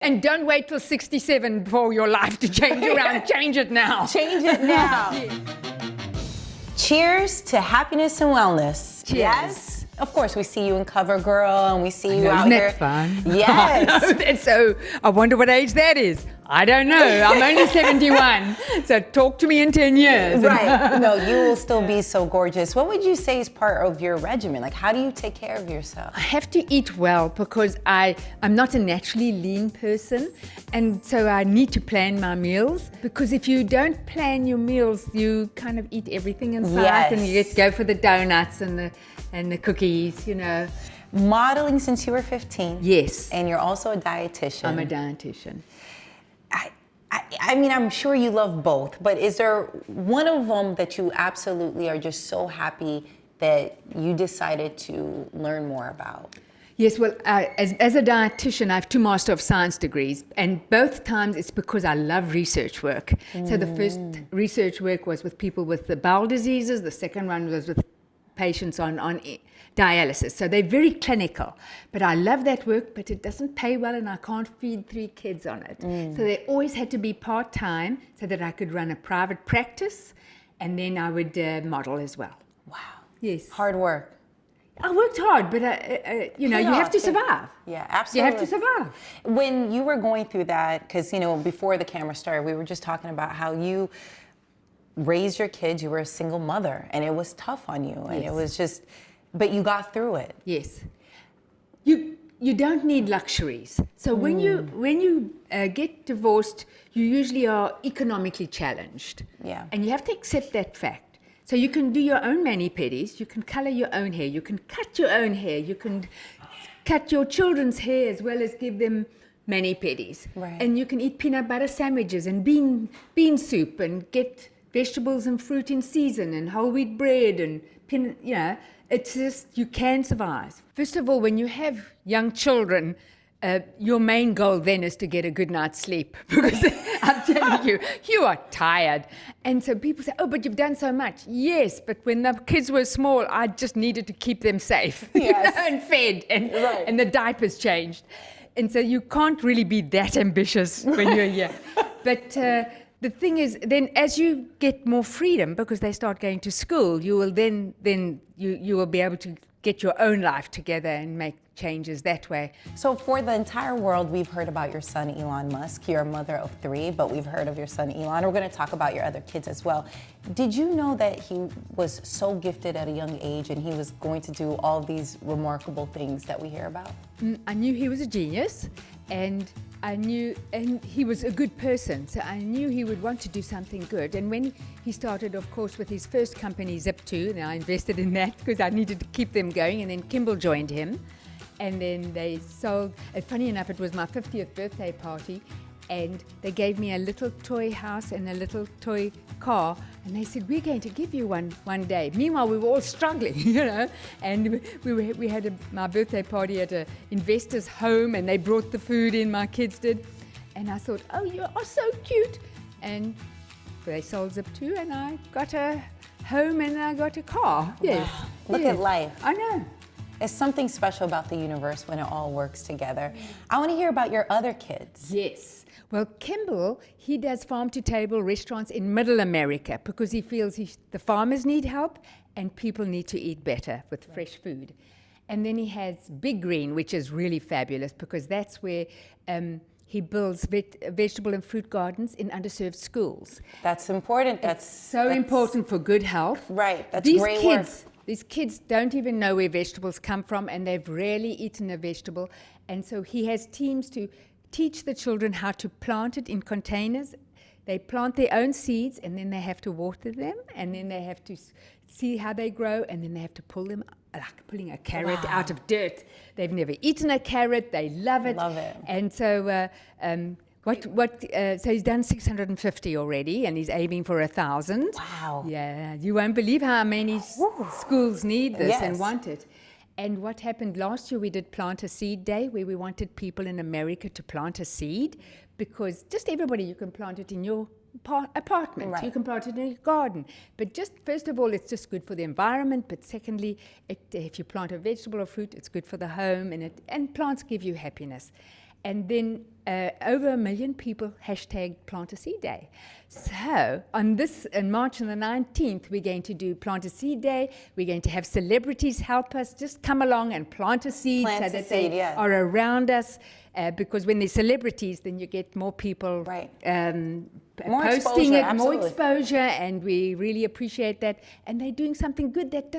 And don't wait till 67 for your life to change around. Change it now. Change it now. Cheers to happiness and wellness. Cheers. Yes. Of course, we see you in CoverGirl and we see you out Isn't here. that fun? Yes. So I wonder what age that is. I don't know. I'm only 71. So talk to me in 10 years. Right. No, you will still be so gorgeous. What would you say is part of your regimen? Like, how do you take care of yourself? I have to eat well because I'm not a naturally lean person. And so I need to plan my meals, because if you don't plan your meals, you kind of eat everything in sight. Yes. And you just go for the donuts and the cookies, you know. Modeling since you were 15. Yes. And you're also a dietitian. I'm a dietitian. I mean, I'm sure you love both, but is there one of them that you absolutely are just so happy that you decided to learn more about? Yes, well, as a dietitian, I have 2 Master of Science degrees, and both times it's because I love research work. So the first research work was with people with the bowel diseases, the second one was with patients on dialysis. So they're very clinical. But I love that work, but it doesn't pay well and I can't feed 3 kids on it. So they always had to be part-time so that I could run a private practice, and then I would model as well. Wow. Yes. Hard work. I worked hard, but you have to survive. Yeah, absolutely. You have to survive. When you were going through that, because, before the camera started, we were just talking about how you raised your kids, you were a single mother, and it was tough on you, and Yes. it was just, but you got through it. Yes. You don't need luxuries. So when you get divorced, you usually are economically challenged. Yeah. And you have to accept that fact. So you can do your own mani-pedis, you can color your own hair, you can cut your own hair, you can cut your children's hair as well as give them mani-pedis. Right. And you can eat peanut butter sandwiches and bean soup and get vegetables and fruit in season and whole wheat bread and it's just, you can survive. First of all, when you have young children, your main goal then is to get a good night's sleep, because I'm telling you, you are tired. And so people say, oh, but you've done so much. Yes, but when the kids were small, I just needed to keep them safe Yes. and fed Right. and the diapers changed. And so you can't really be that ambitious when you're here. But the thing is, then as you get more freedom, because they start going to school, you will then you will be able to get your own life together and make changes that way. So for the entire world, we've heard about your son, Elon Musk. You're a mother of 3, but we've heard of your son, Elon. We're going to talk about your other kids as well. Did you know that he was so gifted at a young age and he was going to do all these remarkable things that we hear about? I knew he was a genius, and he was a good person, so I knew he would want to do something good. And when he started, of course, with his first company, Zip2, and I invested in that because I needed to keep them going, and then Kimbal joined him, and then they sold, funny enough, it was my 50th birthday party, and they gave me a little toy house and a little toy car, and they said, we're going to give you one day. Meanwhile, we were all struggling, and we had my birthday party at an investor's home, and they brought the food in, my kids did, and I thought, oh, you are so cute. And they sold Zip2, and I got a home and I got a car. Yes. Wow. Look Yes. at life. I know. There's something special about the universe when it all works together. I want to hear about your other kids. Yes. Well, Kimbal, he does farm-to-table restaurants in Middle America because he feels the farmers need help and people need to eat better with fresh food. And then he has Big Green, which is really fabulous because that's where he builds vegetable and fruit gardens in underserved schools. That's important. That's important for good health. Right. That's great work. These kids don't even know where vegetables come from, and they've rarely eaten a vegetable. And so he has teams to teach the children how to plant it in containers. They plant their own seeds, and then they have to water them, and then they have to see how they grow, and then they have to pull them, like pulling a carrot out of dirt. They've never eaten a carrot. They love it. Love it. And so so he's done 650 already, and he's aiming for 1,000. Wow. Yeah, you won't believe how many schools need this Yes. and want it. And what happened last year, we did Plant a Seed Day, where we wanted people in America to plant a seed, because just everybody, you can plant it in your apartment, Right. you can plant it in your garden. But just, first of all, it's just good for the environment, but secondly, if you plant a vegetable or fruit, it's good for the home, and plants give you happiness. And then over 1 million people hashtag Plant a Seed Day. So on March on the 19th, we're going to do Plant a Seed Day. We're going to have celebrities help us. Just come along and plant a seed so that they are around us. Because when there's celebrities, then you get more people more posting exposure, more exposure, and we really appreciate that. And they're doing something good that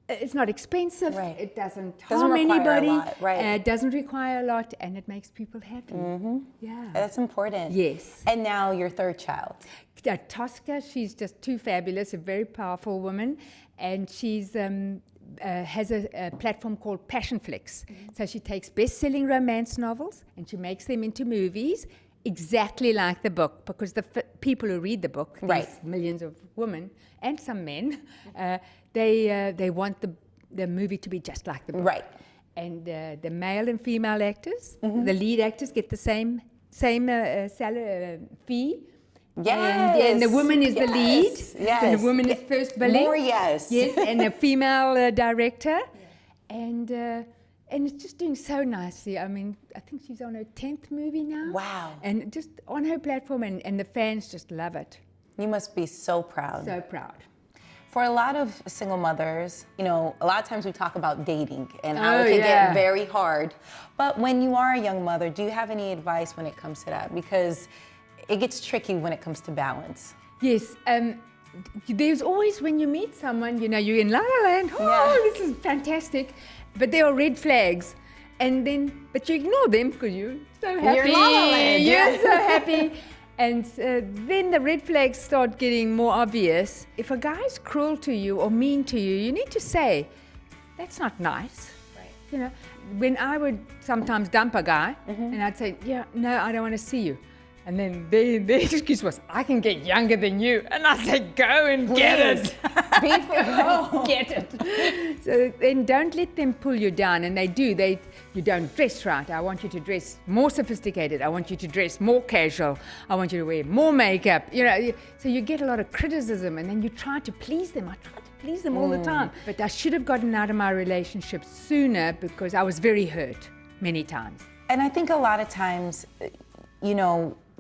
it's not expensive, it doesn't harm anybody, it doesn't require a lot, and it makes people happy. Yeah. That's important. Yes. And now your third child. Tosca, she's just too fabulous, a very powerful woman, and she's has a platform called Passionflix. So she takes best-selling romance novels and she makes them into movies exactly like the book, because the people who read the book, these millions of women and some men, they want the movie to be just like the book. Right. And the male and female actors, the lead actors get the same salary fee. Yes. And the woman is the lead. Yes. And the woman is first billing. More yes. Yes, and a female director. And it's just doing so nicely. I mean, I think she's on her 10th movie now. Wow. And just on her platform, and the fans just love it. You must be so proud. So proud. For a lot of single mothers, a lot of times we talk about dating and how it can get very hard. But when you are a young mother, do you have any advice when it comes to that? Because it gets tricky when it comes to balance. Yes. There's always, when you meet someone, you're in La La Land, this is fantastic, but there are red flags. But you ignore them because you're so happy. You're in La La Land. You're so happy. And then the red flags start getting more obvious. If a guy's cruel to you or mean to you, you need to say, that's not nice. Right. When I would sometimes dump a guy, and I'd say, no, I don't want to see you. And then the excuse was, I can get younger than you. And I said, go and get it. Get it. So then don't let them pull you down. And they do. You don't dress right. I want you to dress more sophisticated. I want you to dress more casual. I want you to wear more makeup. So you get a lot of criticism, and then you try to please them. I try to please them all the time. But I should have gotten out of my relationship sooner because I was very hurt many times. And I think a lot of times,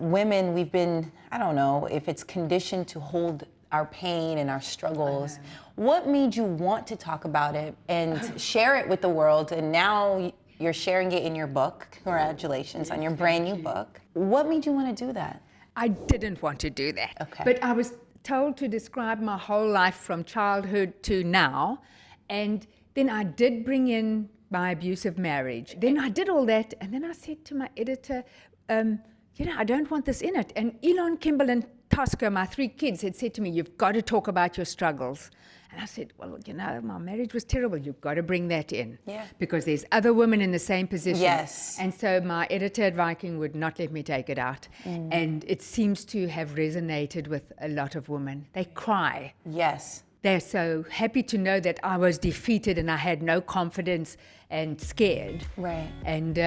women, we've been, I don't know if it's conditioned to hold our pain and our struggles. What made you want to talk about it and share it with the world? And now you're sharing it in your book. Congratulations on your brand new book. What made you want to do that? I didn't want to do that. Okay. But I was told to describe my whole life from childhood to now. And then I did bring in my abusive marriage. Then I did all that. And then I said to my editor, I don't want this in it. And Elon, Kimbal, and Tosca, my 3 kids, had said to me, you've got to talk about your struggles. And I said, well, my marriage was terrible. You've got to bring that in. Yeah. Because there's other women in the same position. Yes. And so my editor at Viking would not let me take it out. And it seems to have resonated with a lot of women. They cry. Yes. They're so happy to know that I was defeated and I had no confidence and scared. Right. And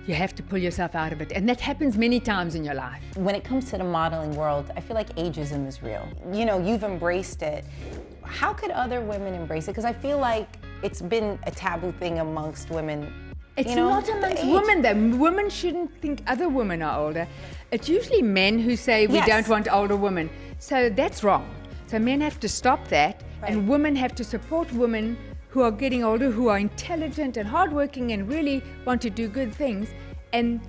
you have to pull yourself out of it. And that happens many times in your life. When it comes to the modeling world, I feel like ageism is real. You've embraced it. How could other women embrace it? Because I feel like it's been a taboo thing amongst women. It's not amongst women though. Women shouldn't think other women are older. It's usually men who say we don't want older women. So that's wrong. So men have to stop that, and women have to support women who are getting older, who are intelligent and hardworking and really want to do good things, and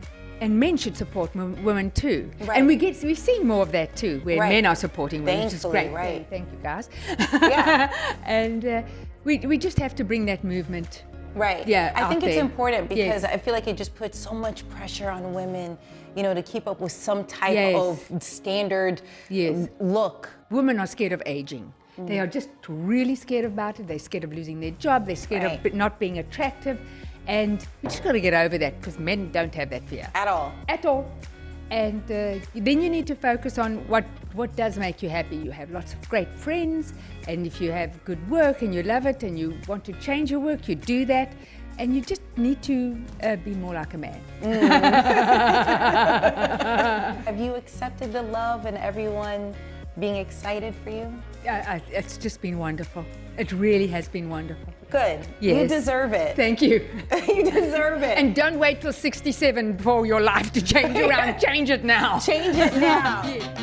men should support women too. Right. And we've seen more of that too, where men are supporting women, which is great. Right. Thank you, guys. Yeah. And we just have to bring that movement. Right. Yeah. I think it's important because I feel like it just puts so much pressure on women, to keep up with some type of standard look. Women are scared of aging. They are just really scared about it. They're scared of losing their job. They're scared of not being attractive. And we just got to get over that because men don't have that fear. At all. At all. And then you need to focus on what does make you happy. You have lots of great friends, and if you have good work and you love it and you want to change your work, you do that. And you just need to be more like a man. Have you accepted the love and everyone being excited for you? It's just been wonderful. It really has been wonderful. Good. Yes. You deserve it. Thank you. You deserve it. And don't wait till 67 for your life to change around. Change it now. Change it now. Yes.